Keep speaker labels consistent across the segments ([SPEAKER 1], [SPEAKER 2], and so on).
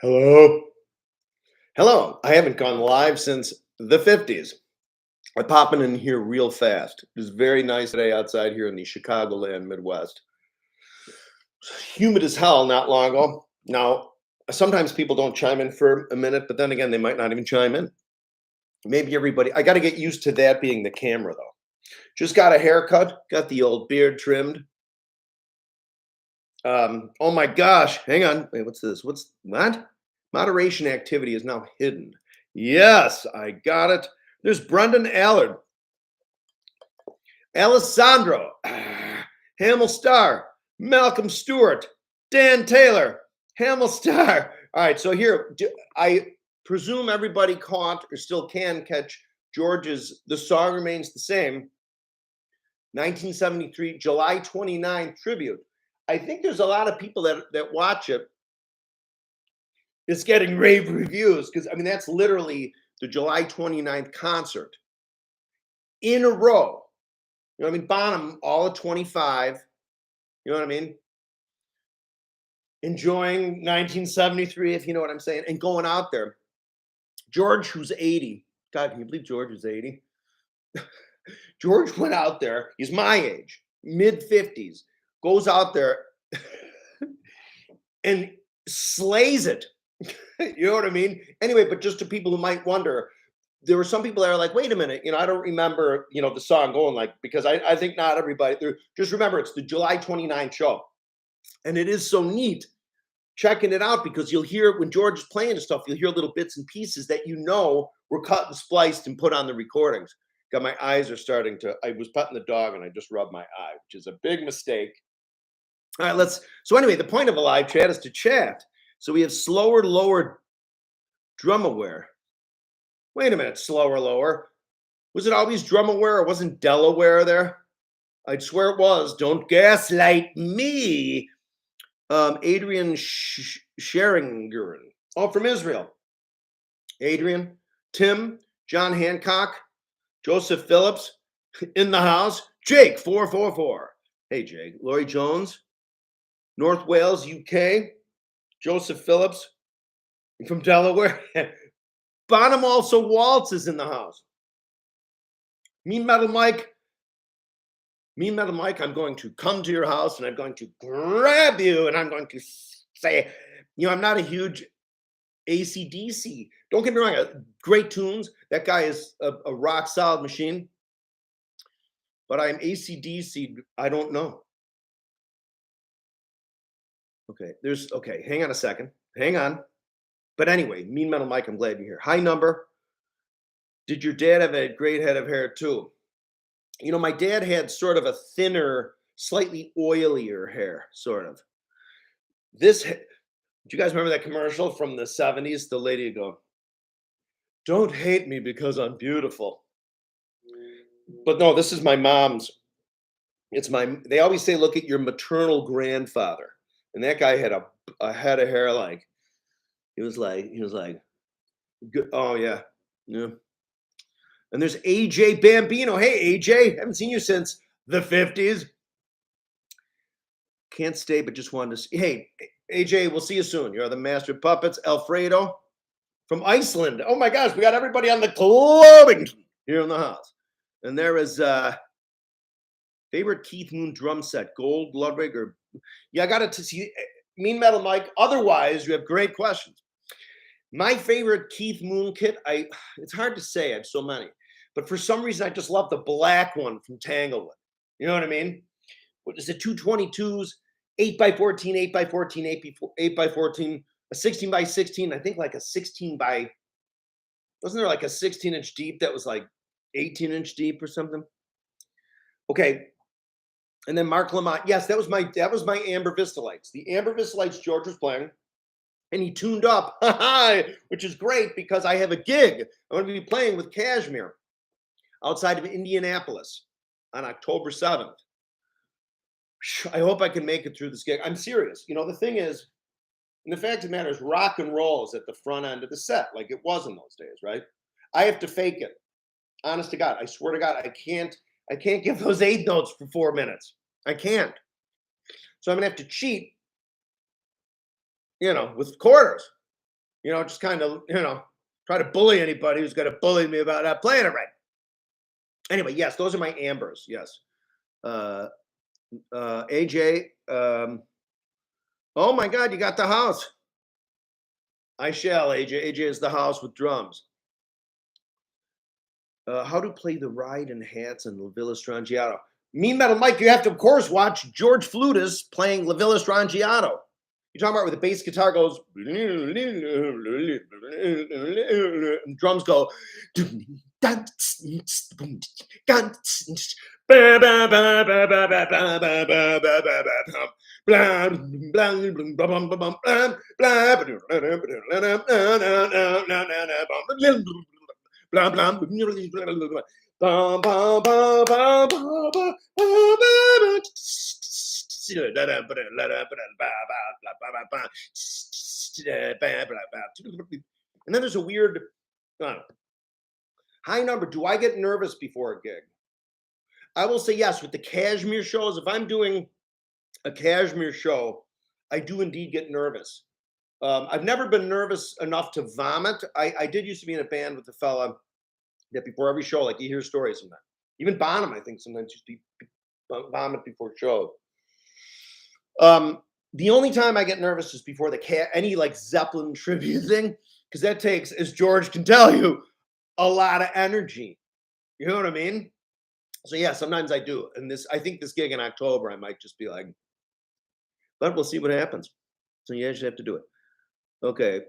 [SPEAKER 1] Hello. Hello. I haven't gone live since the 50s. I'm popping in here real fast. It was very nice today outside here in the Chicagoland Midwest. Humid as hell not long ago. Now, sometimes people don't chime in for a minute, but then again, they might not even chime in. Maybe everybody, I got to get used to that being the camera though. Just got a haircut, got the old beard trimmed. Oh my gosh, hang on. Wait, what's this? What's what? Moderation activity is now hidden. Yes, I got it. There's Brendan Allard, Alessandro, Hamill Star, Malcolm Stewart, Dan Taylor, Hamill Star. All right, so here, I presume everybody caught or still can catch George's The Song Remains the Same, 1973, July 29th tribute. I think there's a lot of people that watch it. It's getting rave reviews because I mean that's literally the July 29th concert in a row. You know what I mean? Bonham, all at 25. You know what I mean? Enjoying 1973, if you know what I'm saying, and going out there. George, who's 80. God, can you believe George is 80? George went out there. He's my age, mid 50s. Goes out there and slays it. You know what I mean? Anyway, but just to people who might wonder, there were some people that are like, wait a minute, I don't remember, the song going like, because I think not everybody, just remember it's the July 29th show. And it is so neat checking it out because you'll hear when George is playing and stuff, you'll hear little bits and pieces that were cut and spliced and put on the recordings. Got my eyes are starting to, I was petting the dog and I just rubbed my eye, which is a big mistake. All right, so anyway, the point of a live chat is to chat. So we have slower, lower drum aware. Wait a minute, slower, lower. Was it always drum aware or wasn't Delaware there? I'd swear it was. Don't gaslight me. Adrian Sheringerin. Oh, from Israel. Adrian, Tim, John Hancock, Joseph Phillips in the house. Jake, 444. Hey, Jake. Laurie Jones, North Wales, UK. Joseph Phillips from Delaware. Bonham also Waltz is in the house. Mean Metal Mike, I'm going to come to your house and I'm going to grab you and I'm going to say, I'm not a huge AC/DC. Don't get me wrong, great tunes. That guy is a rock solid machine. But I'm AC/DC, I don't know. Okay, hang on a second. Hang on. But anyway, Mean Metal Mike, I'm glad you're here. High number. Did your dad have a great head of hair too? My dad had sort of a thinner, slightly oilier hair, sort of. Do you guys remember that commercial from the 70s? The lady would go, "Don't hate me because I'm beautiful." But no, this is my mom's. They always say, look at your maternal grandfather. And that guy had a head of hair like, he was like, good. Oh yeah. Yeah. And there's AJ Bambino. Hey AJ, haven't seen you since the 50s. Can't stay, but just wanted to see. Hey, AJ, we'll see you soon. You're the master of puppets. Alfredo from Iceland. Oh my gosh, we got everybody on the clubbing here in the house. And there is favorite Keith Moon drum set, Gold, Ludwig, or I got to see Mean Metal Mike. Otherwise, you have great questions. My favorite Keith Moon kit, it's hard to say. I have so many, but for some reason, I just love the black one from Tanglewood. You know what I mean? What is it? 222s, 8x14, 8x14, 8x14, a 16x16. I think like a 16 by. Wasn't there like a 16-inch deep that was like 18-inch deep or something? Okay. And then Mark Lamont. Yes, that was my Amber Vista lights. The Amber Vista lights George was playing. And he tuned up, which is great because I have a gig. I'm going to be playing with Kashmir outside of Indianapolis on October 7th. I hope I can make it through this gig. I'm serious. The thing is, and the fact of the matter is, rock and roll is at the front end of the set, like it was in those days, right? I have to fake it. Honest to God, I swear to God, I can't give those 8 notes for 4 minutes. I can't. So I'm going to have to cheat with quarters. Just kind of, try to bully anybody who's going to bully me about not playing it right. Anyway, yes, those are my ambers. Yes. Uh, AJ, oh my God, you got the house. I shall, AJ. AJ is the house with drums. How to play the ride and hats and La Villa Strangiato. Mean Metal Mike, you have to, of course, watch George Flutis playing La Villa Strangiato. You're talking about where the bass guitar goes, and drums go, blah blah blah blah blah blah and then there's a weird high number. Do I get nervous before a gig? I will say yes. With the Kashmir shows, if I'm doing a Kashmir show, I do indeed get nervous. I've never been nervous enough to vomit. I did used to be in a band with a fella that before every show, like you hear stories sometimes. Even Bonham, I think, sometimes used to vomit before shows. The only time I get nervous is before any like Zeppelin tribute thing, because that takes, as George can tell you, a lot of energy. You know what I mean? So yeah, sometimes I do. And I think this gig in October, I might just be like, but we'll see what happens. So you actually have to do it. Okay.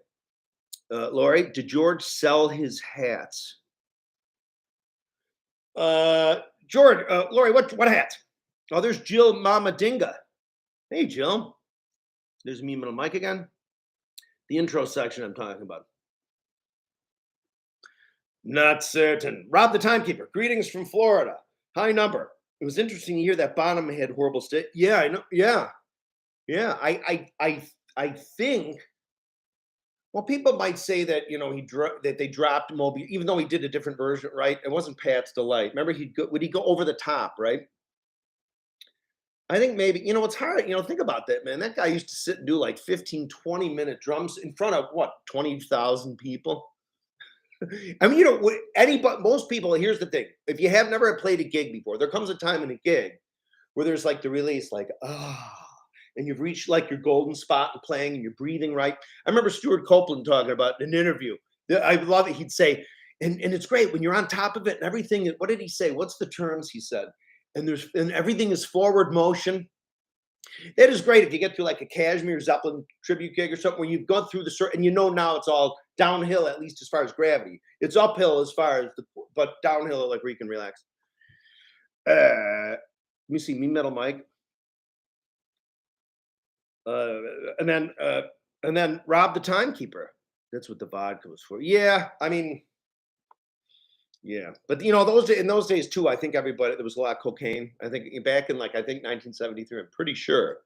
[SPEAKER 1] Lori, did George sell his hats? George, Lori, what hat? Oh, there's Jill Mama Dinga. Hey, Jill. There's me and Mike again. The intro section I'm talking about. Not certain. Rob the Timekeeper. Greetings from Florida. High number. It was interesting to hear that Bonham had horrible state. Yeah, I know. Yeah. I think. Well, people might say that that they dropped Moby, even though he did a different version, right? It wasn't Pat's Delight. Remember, would he go over the top, right? I think maybe, it's hard, think about that, man. That guy used to sit and do like 15, 20-minute drums in front of 20,000 people. I mean, most people, here's the thing. If you have never played a gig before, there comes a time in a gig where there's like the release, like, and you've reached like your golden spot in playing and you're breathing right. I remember Stuart Copeland talking about in an interview. I love it. He'd say, and it's great when you're on top of it and everything. What did he say? What's the terms he said? And everything is forward motion. That is great if you get to like a Kashmir Zeppelin tribute gig or something where you've gone through and now it's all downhill, at least as far as gravity. It's uphill as far as but downhill like where you can relax. Let me see, Me Metal Mike. And then Rob the Timekeeper. That's what the vodka was for. Yeah, I mean, yeah, but in those days too, I think there was a lot of cocaine. I think back in 1973, I'm pretty sure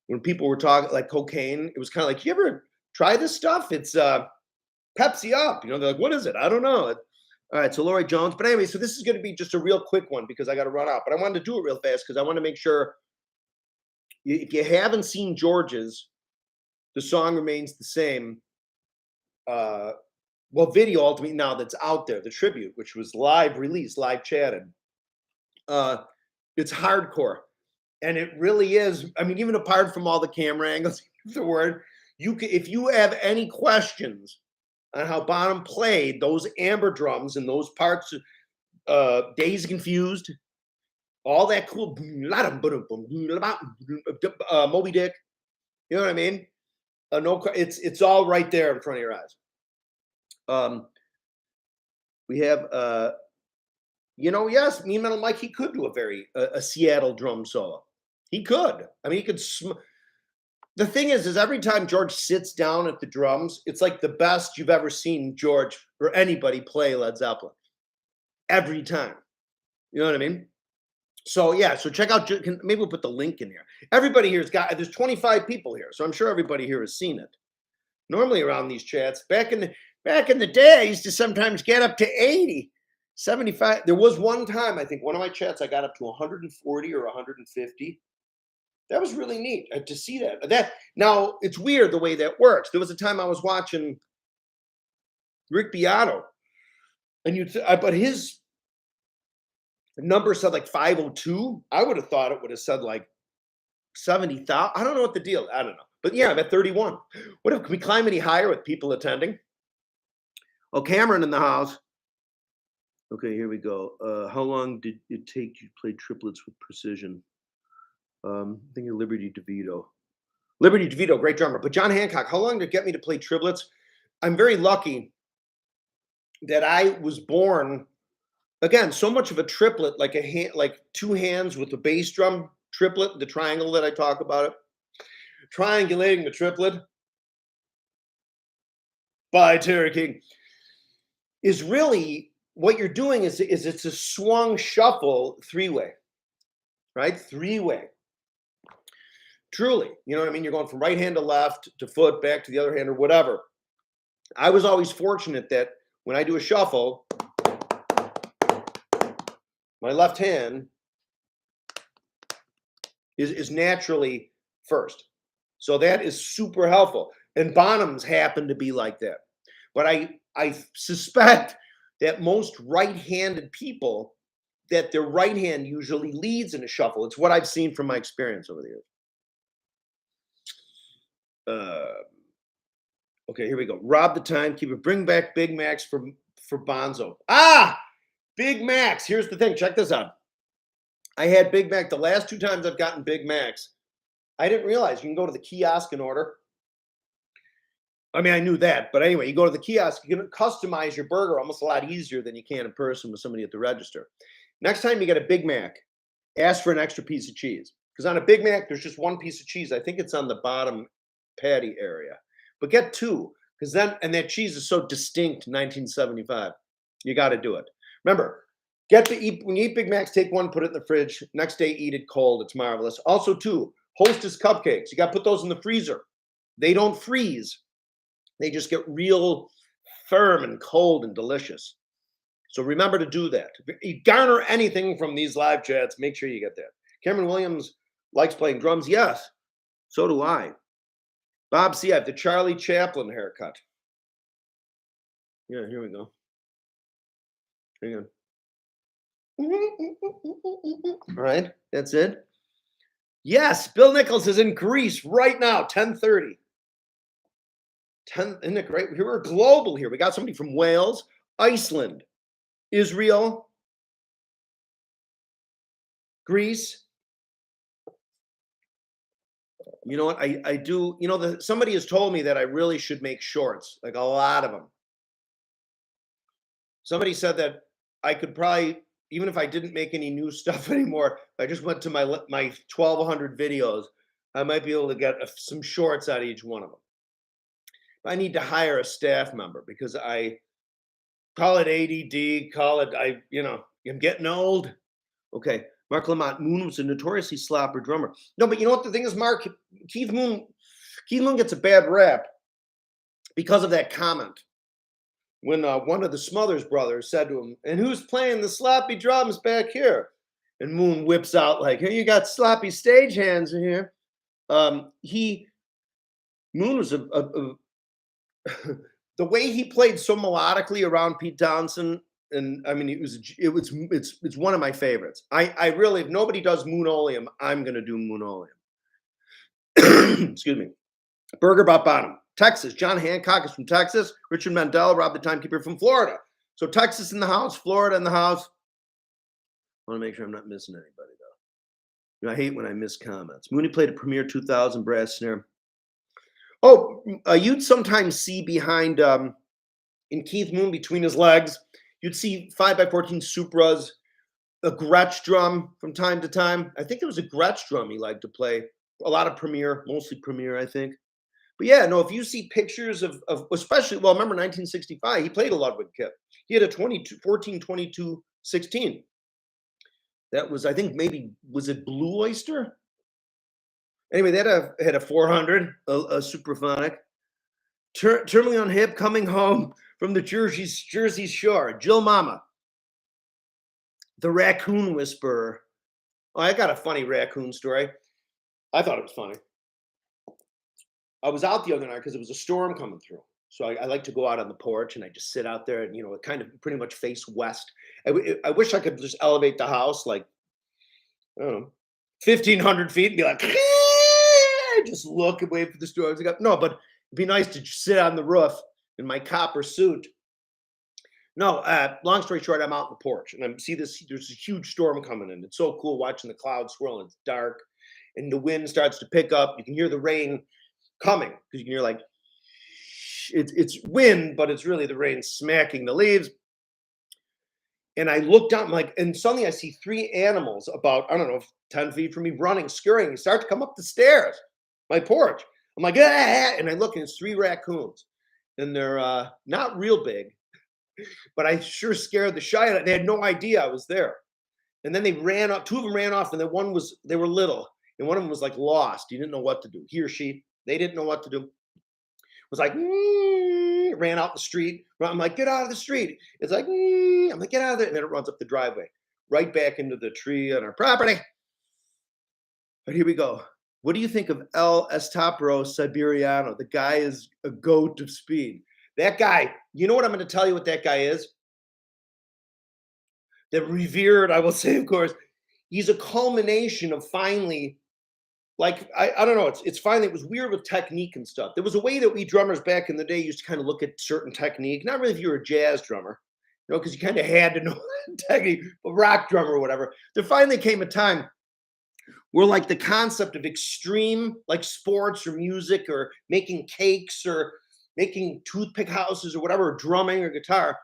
[SPEAKER 1] when people were talking like cocaine, it was kind of like, you ever try this stuff? It's Pepsi Up. They're like, what is it? I don't know. All right, so Lori Jones. But anyway, so this is going to be just a real quick one because I got to run out. But I wanted to do it real fast because I want to make sure if you haven't seen George's, the song remains the same. Video ultimately now that's out there, the tribute, which was live released, live chatted. It's hardcore. And it really is. I mean, even apart from all the camera angles, the word, if you have any questions on how Bonham played those amber drums and those parts, Days Confused, all that cool, Moby Dick, you know what I mean? It's all right there in front of your eyes. We have, yes, Me Metal Mike, he could do a Seattle drum solo. He could. I mean, he could. The thing is every time George sits down at the drums, it's like the best you've ever seen George or anybody play Led Zeppelin. Every time. You know what I mean? So, yeah, so check out, maybe we'll put the link in here. Everybody here there's 25 people here, so I'm sure everybody here has seen it. Normally around these chats, back in the day, I used to sometimes get up to 80, 75. There was one time, I think, one of my chats, I got up to 140 or 150. That was really neat to see that. Now, it's weird the way that works. There was a time I was watching Rick Beato. And but his number said like 502. I would have thought it would have said like 70,000. I don't know what the deal. I don't know. But yeah, I'm at 31. What if, can we climb any higher with people attending? Oh, Cameron in the house. Okay, here we go. How long did it take you to play triplets with precision? I think you're Liberty DeVito. Liberty DeVito, great drummer. But John Hancock, how long did it get me to play triplets? I'm very lucky that I was born, again, so much of a triplet, like a hand, like two hands with the bass drum triplet, the triangle that I talk about it. Triangulating the triplet by Terry King is really what you're doing is it's a swung shuffle three-way, right? Three-way. Truly, you know what I mean? You're going from right hand to left to foot, back to the other hand or whatever. I was always fortunate that when I do a shuffle, my left hand is naturally first. So that is super helpful. And Bonhams happen to be like that. But I suspect that most right-handed people, that their right hand usually leads in a shuffle. It's what I've seen from my experience over the years. Okay, here we go. Rob the timekeeper. Bring back Big Macs for Bonzo. Big Macs. Here's the thing. Check this out. I had Big Mac the last 2 times I've gotten Big Macs. I didn't realize you can go to the kiosk and order. I mean, I knew that, but anyway, you go to the kiosk, you can customize your burger almost a lot easier than you can in person with somebody at the register. Next time you get a Big Mac, ask for an extra piece of cheese. Because on a Big Mac, there's just 1 piece of cheese. I think it's on the bottom patty area. But get 2, because then, and that cheese is so distinct, 1975. You got to do it. Remember, when you eat Big Macs, take 1, put it in the fridge. Next day, eat it cold. It's marvelous. Also, 2, Hostess cupcakes. You got to put those in the freezer. They don't freeze. They just get real firm and cold and delicious. So remember to do that. If you garner anything from these live chats, make sure you get that. Cameron Williams likes playing drums. Yes, so do I. Bob C. I have the Charlie Chaplin haircut. Yeah, here we go. Hang on. All right, that's it. Yes, Bill Nichols is in Greece right now, 10:30. Isn't it great? We're global here. We got somebody from Wales, Iceland, Israel, Greece. You know what? I do. You know, somebody has told me that I really should make shorts, like a lot of them. Somebody said that I could probably, even if I didn't make any new stuff anymore, I just went to my 1,200 videos, I might be able to get some shorts out of each one of them. I need to hire a staff member because I call it ADD, call it, I'm getting old. Okay. Mark Lamont, Moon was a notoriously slapper drummer. No, but you know what the thing is, Mark? Keith Moon gets a bad rap because of that comment. When one of the Smothers brothers said to him, and who's playing the sloppy drums back here? And Moon whips out like, hey, you got sloppy stage hands in here. Moon was the way he played so melodically around Pete Townsend, and I mean, it's one of my favorites. I really, if nobody does Moonoleum, I'm gonna do Moonoleum. Excuse me. Burger Bot Bottom, Texas. John Hancock is from Texas. Richard Mandel, Rob the Timekeeper from Florida. So Texas in the house, Florida in the house. I want to make sure I'm not missing anybody though. You know, I hate when I miss comments. Mooney played a Premier 2000 brass snare. Oh, you'd sometimes see behind in Keith Moon between his legs, you'd see 5x14 Supras, a Gretsch drum from time to time. I think there was a Gretsch drum he liked to play. A lot of Premier, mostly Premier, I think. But yeah, no, if you see pictures of especially, well, remember 1965, he played a Ludwig kit. He had a 14-22-16. That was, I think maybe, was it Blue Oyster? Anyway, that had a 400, a Supraphonic. Terminally on hip, coming home from the Jersey Shore. Jill Mama. The Raccoon Whisperer. Oh, I got a funny raccoon story. I thought it was funny. I was out the other night because it was a storm coming through. So I like to go out on the porch and I just sit out there and it kind of pretty much face west. I wish I could just elevate the house like I don't know 1,500 feet and be like just look and wait for the storms to go. No, but it'd be nice to just sit on the roof in my copper suit. No, long story short, I'm out on the porch and I see this. There's a huge storm coming in. It's so cool watching the clouds swirl. It's dark, and the wind starts to pick up. You can hear the rain coming because you can hear like it's wind, but it's really the rain smacking the leaves. And I look down, like, and suddenly I see three animals about I don't know 10 feet from me, running, scurrying, and start to come up the stairs, my porch. I'm like, ah, and I look, and it's three raccoons, and they're not real big, but I sure scared the shit out of them. They had no idea I was there. And then they ran up. Two of them ran off, and then they were little, and one of them was like lost. He didn't know what to do. He or she, they didn't know what to do. Was like, ran out the street. I'm like, get out of the street. It's like, I'm like, get out of there. And then it runs up the driveway, right back into the tree on our property. But here we go. What do you think of El Estapro Siberiano? The guy is a goat of speed. That guy, you know what I'm going to tell you what that guy is? The revered, I will say, of course, he's a culmination of finally, like, I don't know, it's finally, it was weird with technique and stuff. There was a way that we drummers back in the day used to kind of look at certain technique, not really if you were a jazz drummer, because you kind of had to know technique, a rock drummer or whatever. There finally came a time where like the concept of extreme like sports or music or making cakes or making toothpick houses or whatever, or drumming or guitar,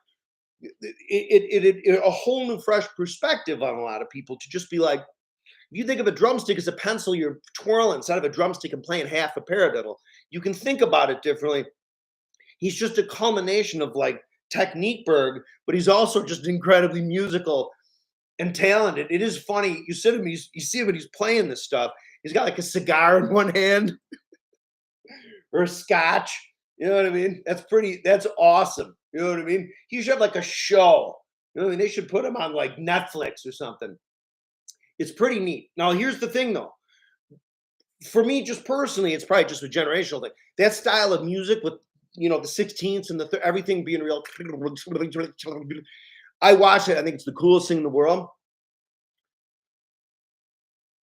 [SPEAKER 1] it a whole new fresh perspective on a lot of people to just be like, if you think of a drumstick as a pencil you're twirling instead of a drumstick and playing half a paradiddle, you can think about it differently. He's just a culmination of like technique berg, but he's also just incredibly musical and talented. It is funny. You sit him, you see him when he's playing this stuff. He's got like a cigar in one hand or a scotch. You know what I mean? That's awesome. You know what I mean? He should have like a show. You know what I mean? They should put him on like Netflix or something. It's pretty neat. Now, here's the thing though. For me, just personally, it's probably just a generational thing. That style of music with the 16ths and everything being real. I watch it. I think it's the coolest thing in the world.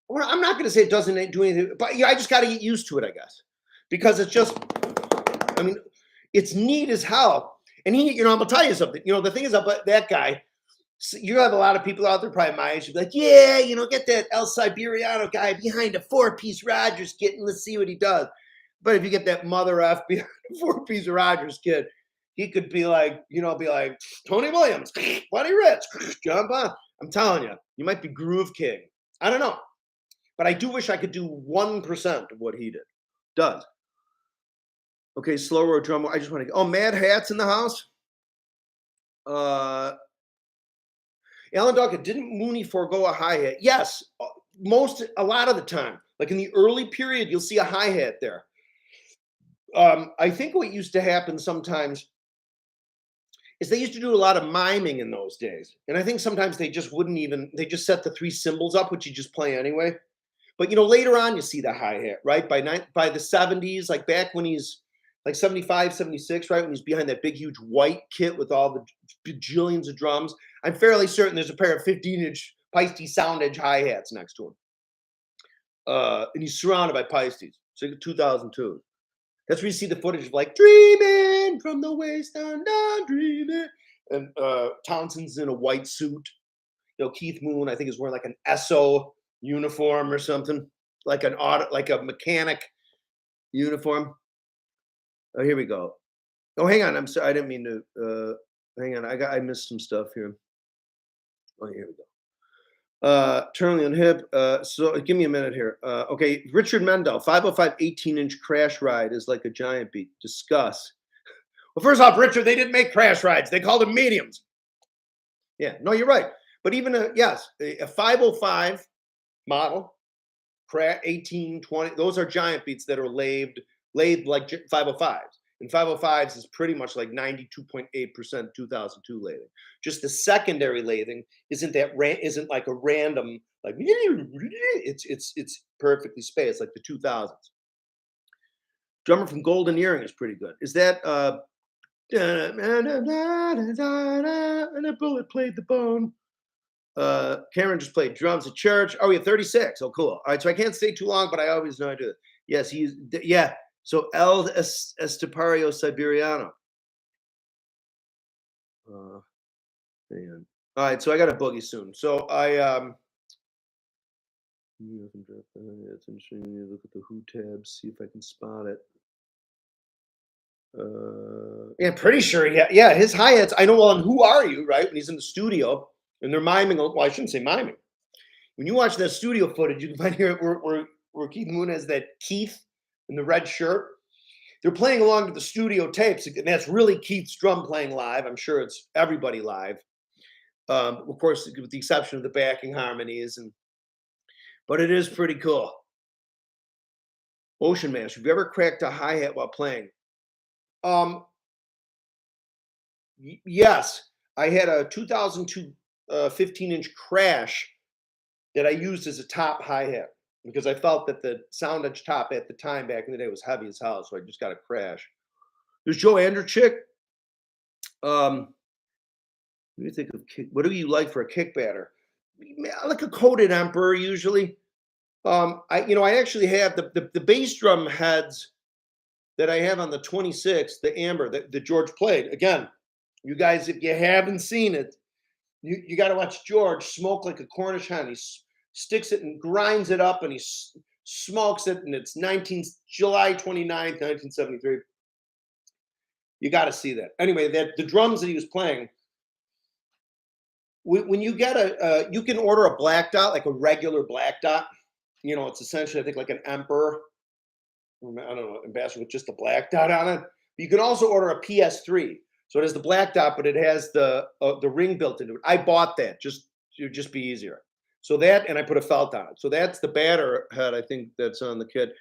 [SPEAKER 1] Well, I'm not going to say it doesn't do anything, but I just got to get used to it, I guess, because it's just. I mean, it's neat as hell. And I'm gonna tell you something. The thing is about that guy. You have a lot of people out there, probably my age, be like, yeah, get that El Siberiano guy behind a 4-piece Rogers kit and let's see what he does. But if you get that mother F behind a 4-piece Rogers kit, he could be like, be like Tony Williams, Buddy Rich, John Bond. I'm telling you, you might be Groove King. I don't know. But I do wish I could do 1% of what he does. Okay, slower drum. I just want to. Oh, Mad Hat's in the house. Alan Duckett, didn't Mooney forego a hi hat? Yes, a lot of the time. Like in the early period, you'll see a hi hat there. I think what used to happen sometimes is they used to do a lot of miming in those days, and I think sometimes they just they just set the 3 cymbals up, which you just play anyway. But later on, you see the hi hat, right? By the 70s, like back when he's like 75, 76, right? When he's behind that big, huge white kit with all the bajillions of drums. I'm fairly certain there's a pair of 15-inch Paiste Sound Edge hi-hats next to him. And he's surrounded by Paistes. So 2002. That's where you see the footage of like, dreaming from the waist down, dreaming. And Townsend's in a white suit. Keith Moon, I think, is wearing like an Esso uniform or something. Like a mechanic uniform. Oh, here we go. Oh, hang on. I'm sorry. I didn't mean to. Hang on. I missed some stuff here. Oh, here we go. Turley on hip. So give me a minute here. Okay. Richard Mendel, 505 18-inch crash ride is like a giant beat. Discuss. Well, first off, Richard, they didn't make crash rides. They called them mediums. Yeah. No, you're right. But even a 505 model, 18, 20, those are giant beats that are lathed like 505s. And 505s is pretty much like 92.8% 2002 lathing. Just the secondary lathing isn't like a random like it's perfectly spaced like the 2000s. Drummer from Golden Earring is pretty good. Is that And a bullet played the bone. Cameron just played drums at church. Oh, yeah, 36. Oh, cool. All right, so I can't stay too long, but I always know I do it. Yes, yeah. So El Estepario Siberiano. Man. All right, so I got a boogie soon. So it's interesting. Look at the Who tab, see if I can spot it. Yeah, pretty sure. Yeah, his hi-hats. I know. Well, and Who Are You? Right when he's in the studio and they're miming. Well, I shouldn't say miming. When you watch that studio footage, you can find here where Keith Moon has that Keith in the red shirt. They're playing along to the studio tapes, and that's really Keith's drum playing live. I'm sure it's everybody live, of course, with the exception of the backing harmonies. But it is pretty cool. Ocean Mash. Have you ever cracked a hi hat while playing? Yes, I had a 2002 15-inch Crash that I used as a top hi hat because I felt that the sound edge top at the time back in the day was heavy as hell, so I just got a Crash. There's Joe Andrechik. What do you think of what do you like for a kick batter? I like a coated Emperor usually. I actually have the bass drum heads that I have on the 26, the amber that George played. Again, you guys, if you haven't seen it, you got to watch George smoke like a Cornish hen. He sticks it and grinds it up, and he smokes it, and it's July 29th, 1973. You got to see that. Anyway, the drums that he was playing. When you get you can order a black dot, like a regular black dot. It's essentially, I think, like an Emperor. I don't know, Ambassador with just the black dot on it. You can also order a PS3. So it has the black dot, but it has the ring built into it. I bought that to just be easier. So that, and I put a felt on it. So that's the batter head, I think, that's on the kit.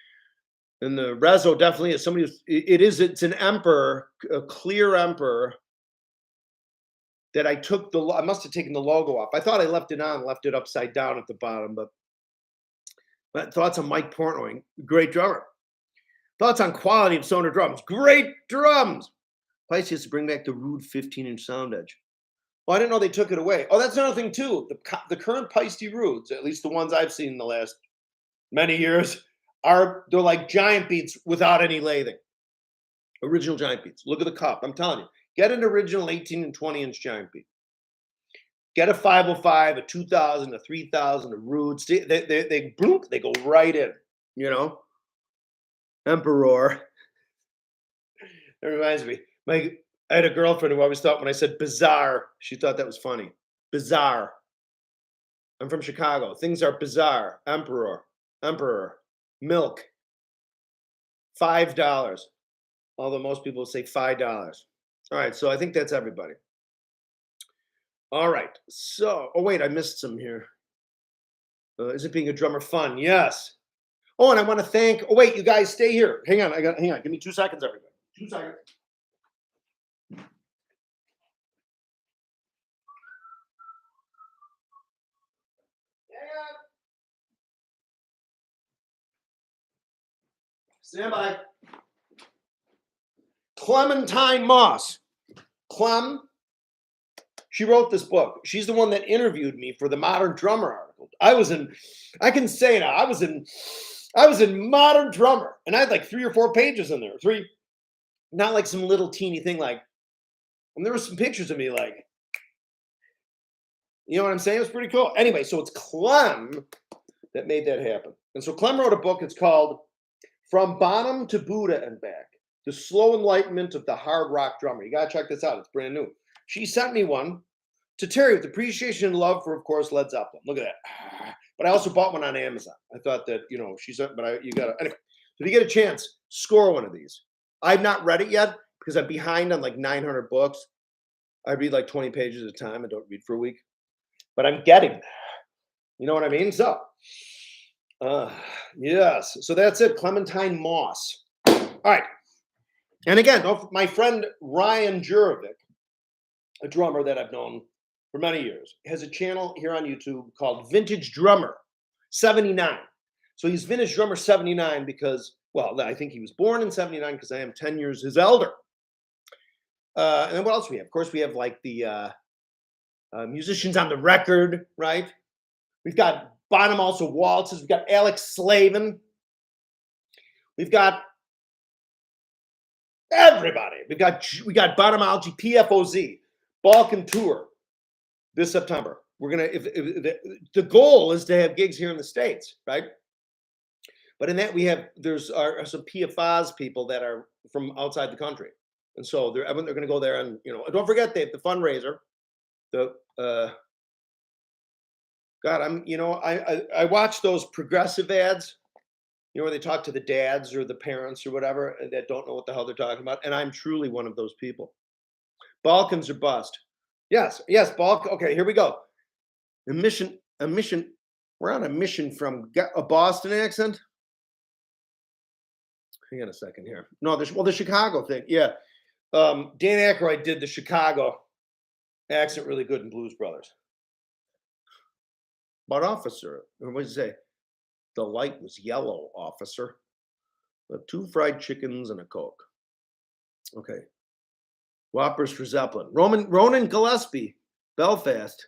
[SPEAKER 1] And the Rezo definitely is somebody it's an Emperor, a clear Emperor that I took I must have taken the logo off. I thought I left it on, left it upside down at the bottom, but thoughts on Mike Portnoy, great drummer. Thoughts on quality of Sonor drums, great drums. Pice used to bring back the Rude 15-inch sound edge. Oh, I didn't know they took it away. Oh, that's another thing too. The current Peisty Rudes, at least the ones I've seen in the last many years, they're like giant beats without any lathing. Original giant beats. Look at the cup. I'm telling you, get an original 18 and 20-inch giant beat. Get a 505, a 2000, a 3000, a Rude. They go right in. Emperor. That reminds me. I had a girlfriend who always thought when I said bizarre, she thought that was funny. Bizarre. I'm from Chicago. Things are bizarre. Emperor. Milk. $5. Although most people say $5. All right, so I think that's everybody. All right. So, oh wait, I missed some here. Is it being a drummer fun? Yes. Oh, and I want to thank. Oh wait, you guys stay here. Hang on. Hang on. Give me 2 seconds, everybody. 2 seconds. Stand by. Clementine Moss. Clem. She wrote this book. She's the one that interviewed me for the Modern Drummer article. I can say now, I was in Modern Drummer, and I had like 3 or 4 pages in there. 3, not like some little teeny thing like, and there were some pictures of me like, you know what I'm saying? It was pretty cool. Anyway, so it's Clem that made that happen. And so Clem wrote a book. It's called From Bonham to Buddha and Back, The Slow Enlightenment of the Hard Rock Drummer. You got to check this out. It's brand new. She sent me one to Terry with appreciation and love for, of course, Led Zeppelin. Look at that. But I also bought one on Amazon. I thought that, you got to, anyway. So if you get a chance, score one of these. I've not read it yet because I'm behind on like 900 books. I read like 20 pages at a time. I don't read for a week. But I'm getting there. You know what I mean? So, yes. So that's it. Clementine Moss. All right. And again, my friend Ryan Jurovic, a drummer that I've known for many years, has a channel here on YouTube called Vintage Drummer 79. So he's Vintage Drummer 79 because, well, I think he was born in 79 because I am 10 years his elder. And then what else we have? Of course, we have like the musicians on the record, right? We've got Bonham also waltzes. We've got Alex Slavin. We've got everybody. We got Bonhamology, PFOZ, Balkan Tour this September. We're gonna if the goal is to have gigs here in the States, right? But in that there's some PFAs people that are from outside the country, and so they're going to go there, and don't forget they have the fundraiser. The God, I watch those progressive ads, where they talk to the dads or the parents or whatever that don't know what the hell they're talking about, and I'm truly one of those people. Balkans are bust. Yes, Balkan. Okay, here we go. A mission. We're on a mission from a Boston accent. Hang on a second here. No, the Chicago thing. Yeah. Dan Aykroyd did the Chicago accent really good in Blues Brothers. But officer, what did you say? The light was yellow, officer. 2 fried chickens and a Coke. Okay. Whoppers for Zeppelin. Ronan Gillespie, Belfast.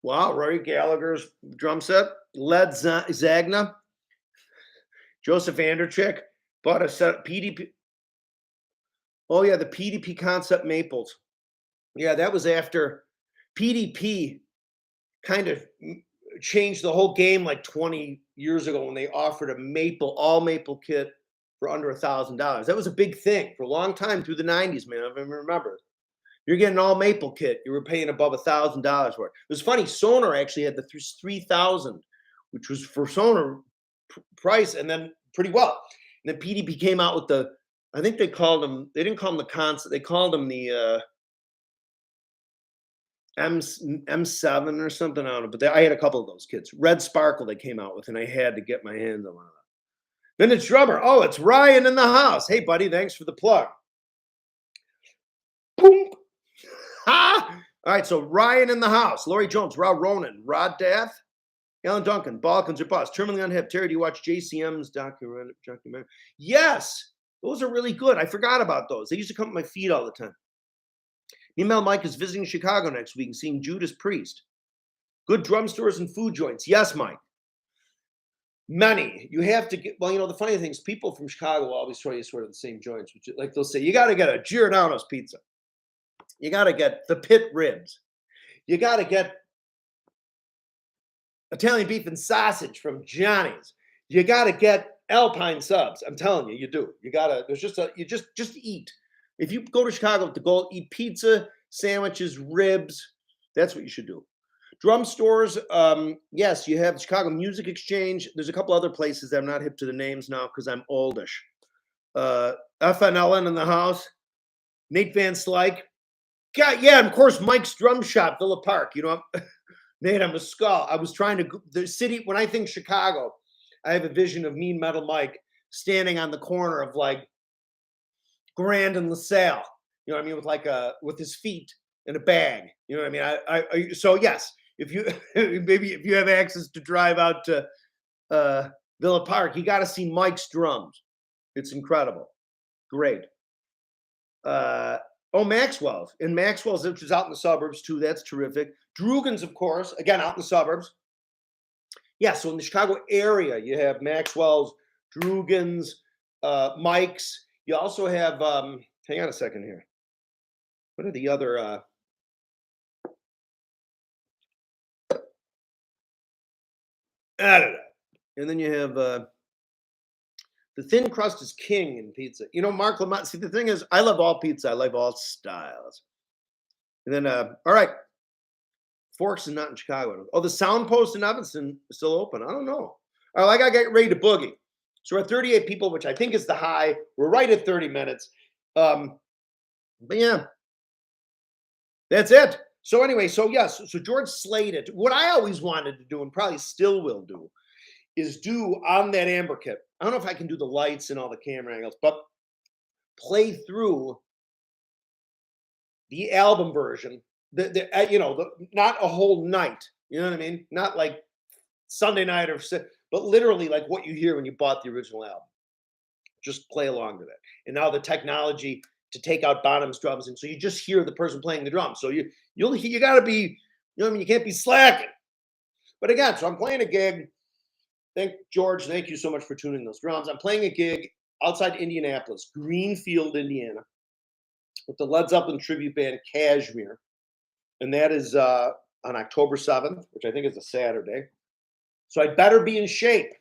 [SPEAKER 1] Wow, Rory Gallagher's drum set. Led Zagna. Joseph Anderchick bought a set of PDP. Oh, yeah, the PDP Concept Maples. Yeah, that was after PDP kind of changed the whole game like 20 years ago when they offered a all maple kit for under $1,000. That was a big thing for a long time through the 90s, man. I remember. You're getting an all maple kit. You were paying above $1,000 for it. It was funny. Sonar actually had the 3,000, which was for Sonar price, and then pretty well. And then PDP came out with I think they didn't call them the Concept. They called them the M7 or something. I don't know. But I had a couple of those kits. Red Sparkle they came out with, and I had to get my hands on it. Then it's drummer. Oh, it's Ryan in the house. Hey, buddy, thanks for the plug. Boom. Ha! All right, so Ryan in the house. Laurie Jones, Rod Ronan, Rod Dath, Alan Duncan, Balkans are bust. Terminally Unhip. Terry, do you watch JCM's documentary? Yes, those are really good. I forgot about those. They used to come at my feed all the time. Email Mike is visiting Chicago next week and seeing Judas Priest. Good drum stores and food joints. Yes, Mike. Many. You have to get, the funny thing is people from Chicago will always show you sort of the same joints, which like they'll say, you got to get a Giordano's pizza. You got to get the pit ribs. You got to get Italian beef and sausage from Johnny's. You got to get Alpine subs. I'm telling you, you do. You got to, you just eat. If you go to Chicago with the goal, eat pizza, sandwiches, ribs. That's what you should do. Drum stores, yes, you have Chicago Music Exchange. There's a couple other places that I'm not hip to the names now because I'm oldish. FNLN in the house. Nate Van Slyke. God, yeah, and of course, Mike's Drum Shop, Villa Park. Nate, I'm a skull. I was trying to, the city, when I think Chicago, I have a vision of Mean Metal Mike standing on the corner of like Grand and LaSalle. You know what I mean? With his feet in a bag. You know what I mean? So yes, if you have access to drive out to Villa Park, you got to see Mike's drums. It's incredible. Great. Maxwell's. And Maxwell's, which is out in the suburbs too. That's terrific. Drugan's, of course, again, out in the suburbs. Yeah, so in the Chicago area, you have Maxwell's, Drugan's, Mike's. You also have, hang on a second here. What are the other? And then you have the thin crust is king in pizza. Mark Lamont. See, the thing is, I love all pizza. I love all styles. And then, all right, Forks is not in Chicago. Oh, the Soundpost in Evanston is still open. I don't know. All right, I gotta get ready to boogie. So we're at 38 people, which I think is the high. We're right at 30 minutes. But yeah, that's it. So anyway, so George slated. What I always wanted to do, and probably still will do, is do on that Amber kit. I don't know if I can do the lights and all the camera angles, but play through the album version. Not a whole night. You know what I mean? Not like Sunday night but literally like what you hear when you bought the original album. Just play along to that. And now the technology to take out Bonham's drums, and so you just hear the person playing the drums. So you got to be, you know, what I mean, you can't be slacking. But again, so I'm playing a gig. Thank George. Thank you so much for tuning those drums. I'm playing a gig outside Indianapolis, Greenfield, Indiana, with the Led Zeppelin tribute band Kashmir, and that is on October 7th, which I think is a Saturday. So I better be in shape.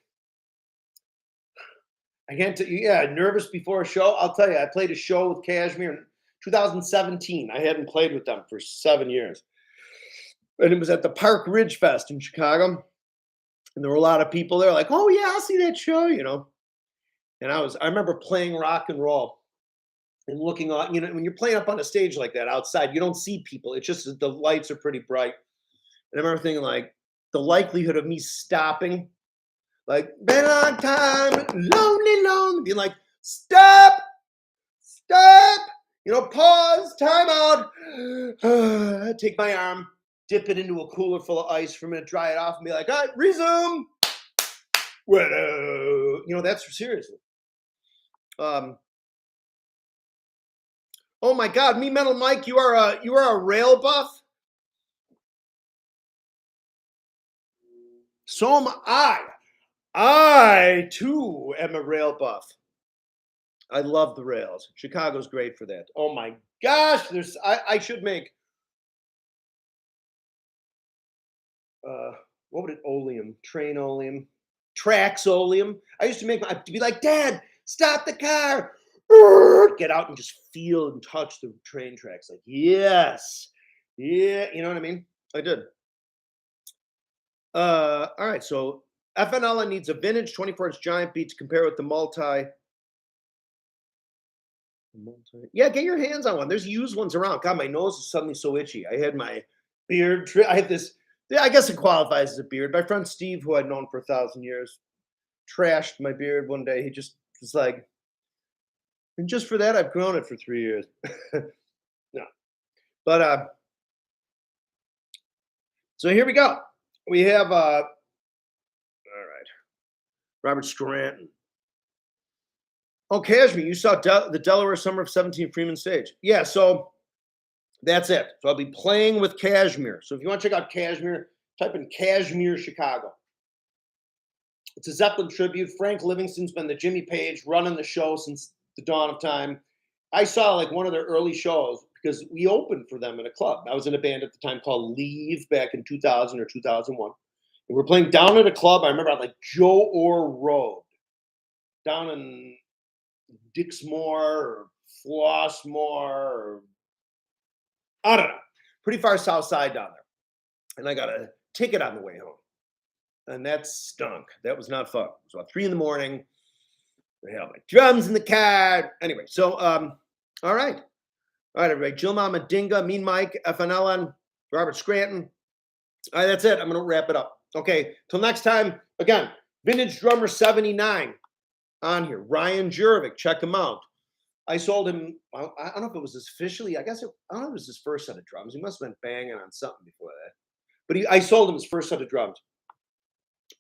[SPEAKER 1] I can't tell you, yeah, nervous before a show. I'll tell you, I played a show with Kashmir in 2017. I hadn't played with them for 7 years. And it was at the Park Ridge Fest in Chicago. And there were a lot of people there like, oh, yeah, I'll see that show, you know. And I remember playing rock and roll and looking on, you know, when you're playing up on a stage like that outside, you don't see people. It's just that the lights are pretty bright. And I remember thinking, like, the likelihood of me stopping, like, been a long time, lonely, being like, stop, you know, pause, time out, take my arm, dip it into a cooler full of ice for a minute, dry it off, and be like, all right, resume. Well, you know, that's seriously. Oh my God, Me Metal Mike, you are a rail buff. So am I. I too am a rail buff. I love the rails. Chicago's great for that. Oh my gosh, I should make what would it oleum? Train-oleum? Trax-oleum. I used to make my to be like, Dad, stop the car. Get out and just feel and touch the train tracks. Like, yes. Yeah, you know what I mean? I did. All right, so FNL needs a vintage 24-inch giant beat to compare with the multi. Yeah, get your hands on one. There's used ones around. God, my nose is suddenly so itchy. I had my beard. I had this. Yeah, I guess it qualifies as a beard. My friend Steve, who I'd known for 1,000 years, trashed my beard one day. He just was like, and just for that, I've grown it for 3 years. No, but so here we go. We have all right, Robert Scranton. Oh, Kashmir, you saw the Delaware Summer of 17 Freeman stage. Yeah, so that's it. So I'll be playing with Kashmir. So if you want to check out Kashmir, type in Kashmir, Chicago. It's a Zeppelin tribute. Frank Livingston's been the Jimmy Page running the show since the dawn of time. I saw like one of their early shows because we opened for them in a club. I was in a band at the time called Leave back in 2000 or 2001. And we're playing down at a club. I remember on like Joe Orr Road down in Dixmoor or Flossmoor or I don't know, pretty far south side down there. And I got a ticket on the way home. And that stunk. That was not fun. It was about 3 a.m. I had my drums in the car. Anyway, so all right. All right, everybody. Jill Mama Dinga, Mean Mike, FNLN, Robert Scranton. All right, that's it. I'm gonna wrap it up. Okay, till next time. Again, Vintage Drummer 79 on here. Ryan Jurevich, check him out. I sold him, I don't know if it was officially, I don't know if it was his first set of drums. He must have been banging on something before that. But I sold him his first set of drums.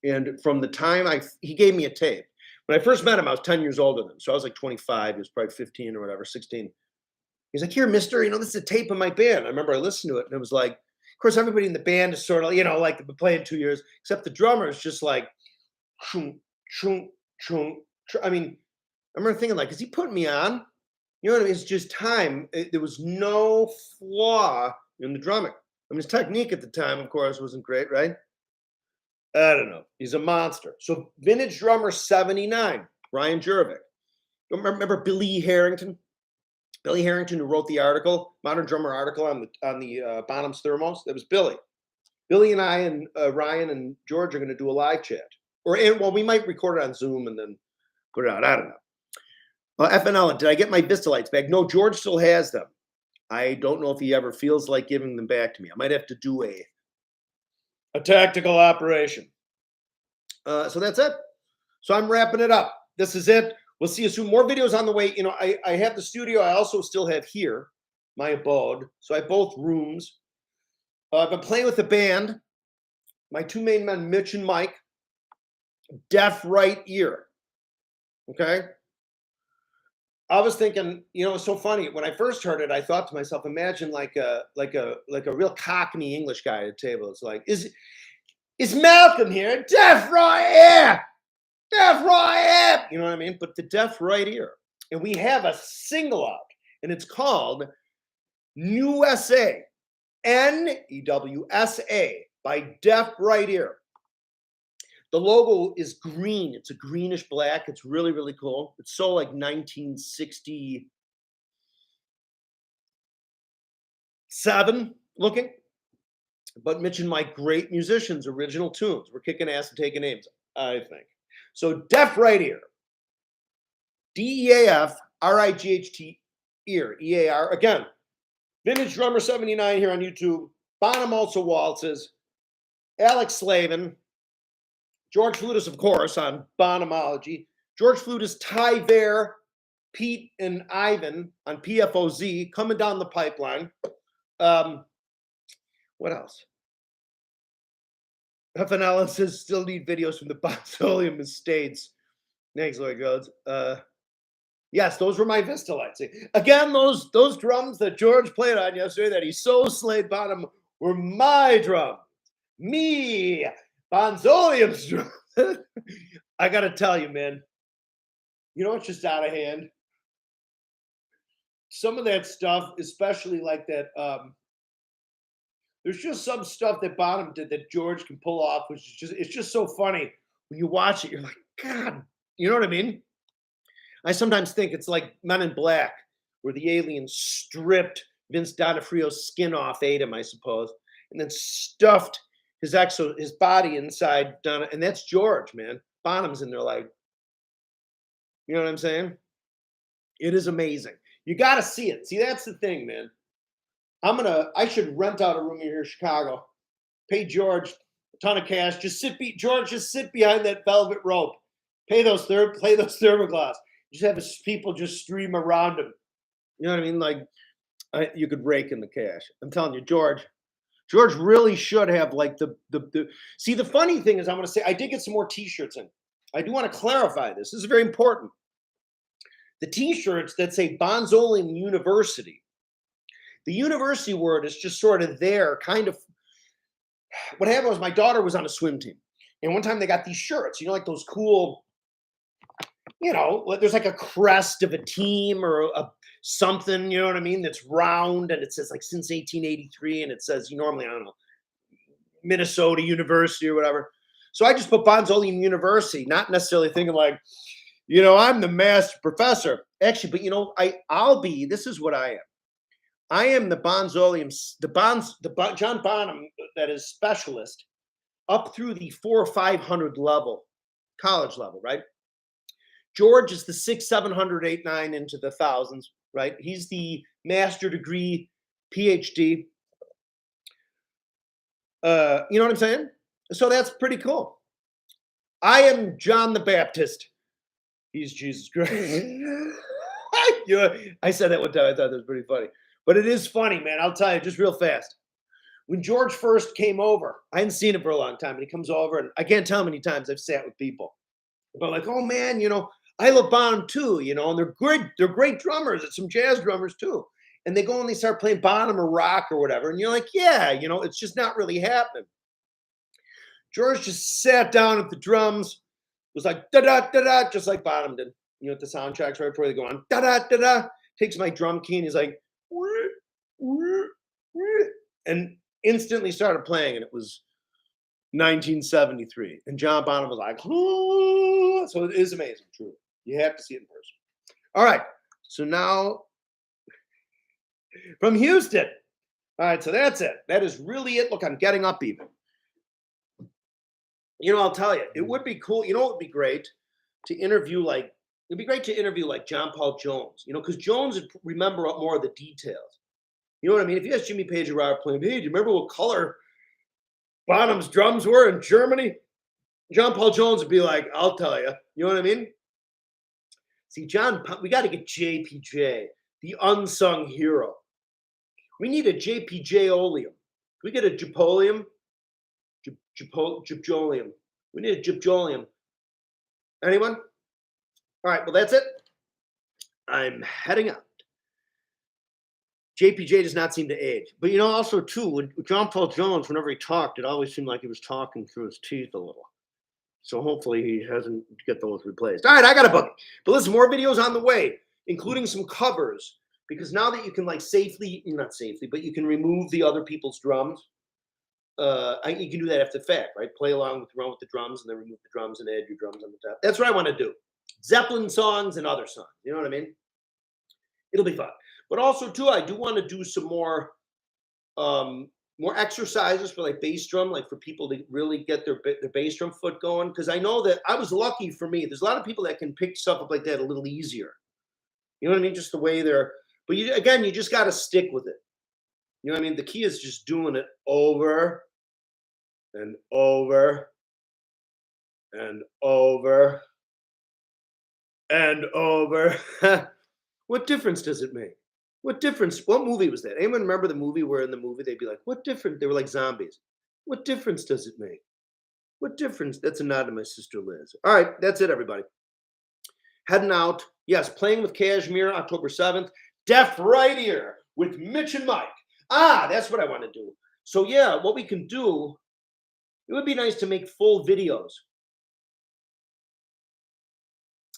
[SPEAKER 1] And from the time he gave me a tape. When I first met him, I was 10 years older than him. So I was like 25. He was probably 15 or whatever, 16. He's like, here, mister, you know, this is a tape of my band. I remember I listened to it and it was like, of course, everybody in the band is sort of, you know, like they've been playing 2 years, except the drummer is just like, chung, chung, chung. I mean, I remember thinking like, is he putting me on? You know what I mean? It's just time. There was no flaw in the drumming. I mean, his technique at the time, of course, wasn't great, right? I don't know. He's a monster. So Vintage Drummer 79, Ryan Jurevich. Remember Billy Harrington? Billy Harrington, who wrote the article, Modern Drummer article on the Bonham's Thermos? That was Billy. Billy and I and Ryan and George are going to do a live chat. Well, we might record it on Zoom and then put it out. I don't know. FNL, did I get my Vista lights back? No, George still has them. I don't know if he ever feels like giving them back to me. I might have to do a tactical operation. So that's it. So I'm wrapping it up. This is it. We'll see you soon. More videos on the way. You know, I have the studio. I also still have here my abode. So I have both rooms. I've been playing with the band. My two main men, Mitch and Mike. Deaf right ear. Okay. I was thinking, it's so funny. When I first heard it, I thought to myself, imagine like a real Cockney English guy at the table. It's like, is Malcolm here? Deaf right ear, deaf right ear. You know what I mean? But the deaf right ear, and we have a single out, and it's called NEWSA, NEWSA by Deaf Right Ear. The logo is green. It's a greenish black. It's really, really cool. It's so like 1967 looking. But Mitch and Mike, great musicians, original tunes. We're kicking ass and taking names, I think. So Deaf Right Ear. DEAFRIGHT ear. EAR. Again, Vintage Drummer 79 here on YouTube. Bonham also waltzes. Alex Slavin. George Flutis, of course, on Bonhamology. George Flutis, Ty Vare, Pete and Ivan on PFOZ coming down the pipeline. What else? FNL says still need videos from the Bonzoleum estates. Thanks, Lloyd Rhodes. Yes, those were my Vista lights. Again, those drums that George played on yesterday that he so slayed Bonham were my drums. Me, Bonzoleum's drum. I gotta tell you, man. It's just out of hand. Some of that stuff, especially like that, there's just some stuff that Bonham did that George can pull off, which is it's just so funny. When you watch it, you're like, God, you know what I mean? I sometimes think it's like Men in Black, where the alien stripped Vince D'Onofrio's skin off, ate him, I suppose, and then stuffed his body inside Donna, and that's George, man. Bonham's in there like, you know what I'm saying? It is amazing. You got to see it. See, that's the thing, man. I should rent out a room here in Chicago, pay George a ton of cash, just sit behind that velvet rope, play those thermoglass, just have people just stream around him. You know what I mean? Like, you could rake in the cash. I'm telling you, George really should have like the see, the funny thing is, I'm going to say, I did get some more t-shirts in. I do want to clarify this. This is very important. The t-shirts that say Bonzoleum University, the university word is just sort of there, kind of. What happened was my daughter was on a swim team, and one time they got these shirts, like those cool, there's like a crest of a team or something, you know what I mean, that's round, and it says like since 1883, and it says normally, I don't know, Minnesota University or whatever. So I just put Bonzoleum University, not necessarily thinking like, I'm the master professor. Actually, but this is what I am. I am the Bonzoleum, John Bonham, that is specialist, up through the 400 or 500 level, college level, right? George is the 600, 700, 800, 900 into the thousands, right? He's the master degree, PhD. You know what I'm saying? So that's pretty cool. I am John the Baptist. He's Jesus Christ. I said that one time. I thought that was pretty funny. But it is funny, man. I'll tell you just real fast. When George first came over, I hadn't seen him for a long time, and he comes over, and I can't tell how many times I've sat with people. But like, oh man, I love Bonham too, and they're great drummers. It's some jazz drummers too. And they go and they start playing Bonham or rock or whatever. And you're like, yeah, it's just not really happening. George just sat down at the drums, was like, da-da-da-da, just like Bonham did. At the soundtracks right before they go on, da-da-da-da, takes my drum key and he's like, and instantly started playing, and it was 1973. And John Bonham was like, so it is amazing, truly. You have to see it in person. All right, so now from Houston. All right, so that's it. That is really it. Look, I'm getting up even. I'll tell you, it would be cool. It would be great to interview like John Paul Jones, because Jones would remember more of the details. You know what I mean? If you ask Jimmy Page or Robert Plant, hey, do you remember what color Bonham's drums were in Germany? John Paul Jones would be like, I'll tell you. You know what I mean? See, we got to get JPJ, the unsung hero. We need a JPJ-oleum. Can we get a Gypolium? Gypjolium. We need a Gypjolium. Anyone? All right, well, that's it. I'm heading out. JPJ does not seem to age. But also too, when John Paul Jones, whenever he talked, it always seemed like he was talking through his teeth a little. So hopefully he hasn't get those replaced. All right, I got a book. But listen, more videos on the way, including some covers. Because now that you can safely, not safely, but you can remove the other people's drums. You can do that after the fact, right? Play along with the drums and then remove the drums and add your drums on the top. That's what I want to do. Zeppelin songs and other songs. You know what I mean? It'll be fun. But also too, I do want to do some more exercises for bass drum, for people to really get their bass drum foot going. Because I know that I was lucky for me. There's a lot of people that can pick stuff up like that a little easier. You know what I mean? Just the way they're. But you just got to stick with it. You know what I mean? The key is just doing it over and over and over and over. What difference does it make? What difference? What movie was that? Anyone remember the movie where in the movie they'd be like, what difference? They were like zombies. What difference does it make? What difference? That's a nod to my sister Liz. All right, that's it, everybody. Heading out. Yes, Playing with Kashmir, October 7th. Deaf Right Ear with Mitch and Mike. That's what I want to do. So yeah, what we can do, it would be nice to make full videos.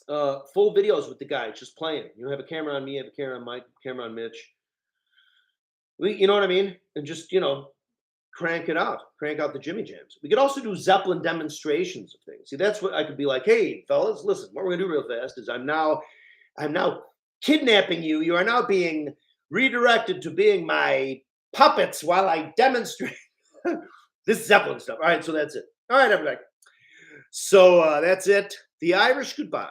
[SPEAKER 1] Full videos with the guy just playing. Have a camera on me, have a camera on Mike, camera on Mitch. You know what I mean? And just crank out the Jimmy Jams. We could also do Zeppelin demonstrations of things. See, that's what I could be like. Hey, fellas, listen. What we're gonna do real fast is I'm now kidnapping you. You are now being redirected to being my puppets while I demonstrate this Zeppelin stuff. All right, so that's it. All right, everybody. So that's it. The Irish goodbye.